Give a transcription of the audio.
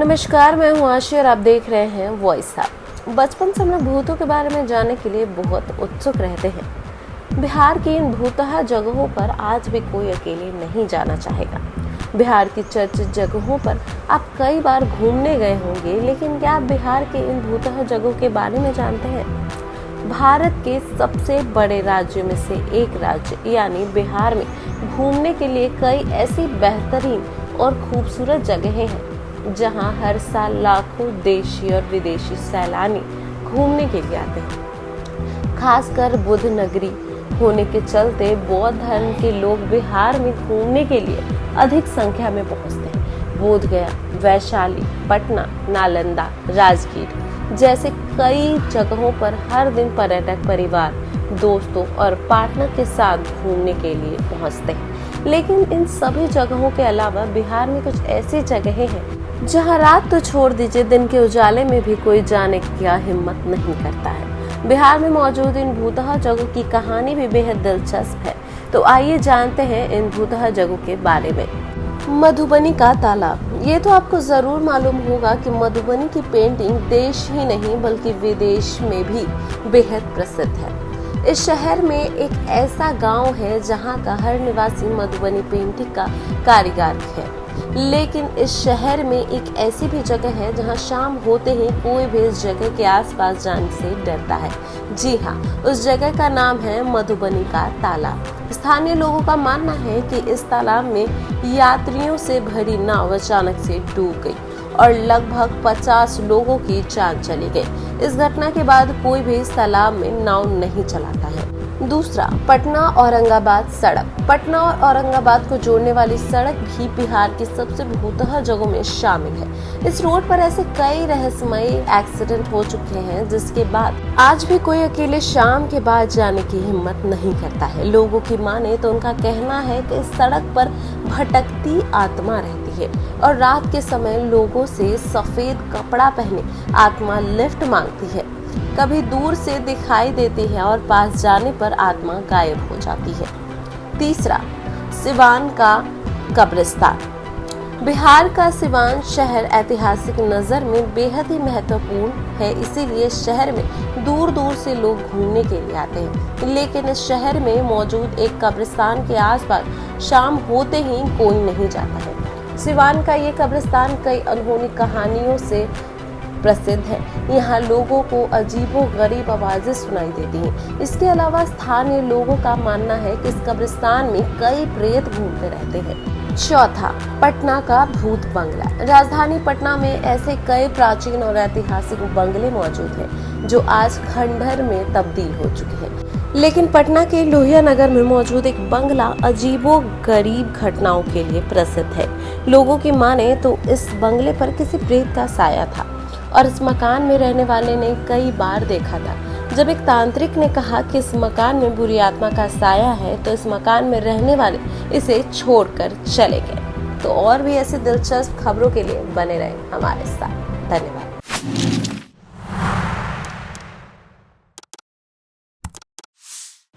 नमस्कार, मैं हूँ आशी और आप देख रहे हैं वॉइस हब। बचपन से हम लोग भूतों के बारे में जानने के लिए बहुत उत्सुक रहते हैं। बिहार की इन भूतहा जगहों पर आज भी कोई अकेले नहीं जाना चाहेगा। बिहार की चर्चित जगहों पर आप कई बार घूमने गए होंगे, लेकिन क्या आप बिहार के इन भूतहा जगहों के बारे में जानते हैं? भारत के सबसे बड़े राज्यों में से एक राज्य यानी बिहार में घूमने के लिए कई ऐसी बेहतरीन और खूबसूरत जगहें हैं जहां हर साल लाखों देशी और विदेशी सैलानी घूमने के लिए आते हैं। खासकर बुद्ध नगरी होने के चलते बौद्ध धर्म के लोग बिहार में घूमने के लिए अधिक संख्या में पहुंचते हैं। बोधगया, वैशाली, पटना, नालंदा, राजगीर जैसे कई जगहों पर हर दिन पर्यटक परिवार, दोस्तों और पार्टनर के साथ घूमने के लिए पहुंचते हैं। लेकिन इन सभी जगहों के अलावा बिहार में कुछ ऐसी जगहें हैं जहां रात तो छोड़ दीजिए, दिन के उजाले में भी कोई जाने की हिम्मत नहीं करता है। बिहार में मौजूद इन भूतहा जगहों की कहानी भी बेहद दिलचस्प है। तो आइए जानते हैं इन भूतहा जगहों के बारे में। मधुबनी का तालाब। ये तो आपको जरूर मालूम होगा कि मधुबनी की पेंटिंग देश ही नहीं बल्कि विदेश में भी बेहद प्रसिद्ध है। इस शहर में एक ऐसा गांव है जहां का हर निवासी मधुबनी पेंटिंग का कारीगर है। लेकिन इस शहर में एक ऐसी भी जगह है जहां शाम होते ही कोई भी इस जगह के आसपास जाने से डरता है। जी हाँ, उस जगह का नाम है मधुबनी का तालाब। स्थानीय लोगों का मानना है कि इस तालाब में यात्रियों से भरी नाव अचानक से डूब गई और लगभग 50 लोगों की जान चली गई। इस घटना के बाद कोई भी इस तालाब में नाव नहीं चलाता है। दूसरा, पटना औरंगाबाद सड़क। पटना और औरंगाबाद को जोड़ने वाली सड़क भी बिहार की सबसे भूतहा जगहों में शामिल है। इस रोड पर ऐसे कई रहस्यमयी एक्सीडेंट हो चुके हैं जिसके बाद आज भी कोई अकेले शाम के बाद जाने की हिम्मत नहीं करता है। लोगों की माने तो उनका कहना है कि इस सड़क पर भटकती आत्मा रहती है और रात के समय लोगों से सफेद कपड़ा पहने आत्मा लिफ्ट मांगती है। कभी दूर से दिखाई देती है और पास जाने पर आत्मा गायब हो जाती है। तीसरा, सिवान का कब्रिस्तान। बिहार का सिवान शहर ऐतिहासिक नजर में बेहद ही महत्वपूर्ण है, इसीलिए शहर में दूर दूर से लोग घूमने के लिए आते हैं। लेकिन इस शहर में मौजूद एक कब्रिस्तान के आसपास शाम होते ही कोई नहीं जाता है। सिवान का ये कब्रिस्तान कई अनहोनी कहानियों से प्रसिद्ध है। यहाँ लोगों को अजीबोगरीब आवाजें सुनाई देती हैं। इसके अलावा स्थानीय लोगों का मानना है कि इस कब्रिस्तान में कई प्रेत घूमते रहते हैं। चौथा, पटना का भूत बंगला। राजधानी पटना में ऐसे कई प्राचीन और ऐतिहासिक बंगले मौजूद हैं जो आज खंडहर में तब्दील हो चुके हैं। लेकिन पटना के लोहिया नगर में मौजूद एक बंगला अजीबोगरीब घटनाओं के लिए प्रसिद्ध है। लोगों की माने तो इस बंगले पर किसी प्रेत का साया था और इस मकान में रहने वाले ने कई बार देखा था। जब एक तांत्रिक ने कहा कि इस मकान में बुरी आत्मा का साया है तो इस मकान में रहने वाले इसे छोड़कर चले गए। तो और भी ऐसी दिलचस्प खबरों के लिए बने रहें हमारे साथ। धन्यवाद।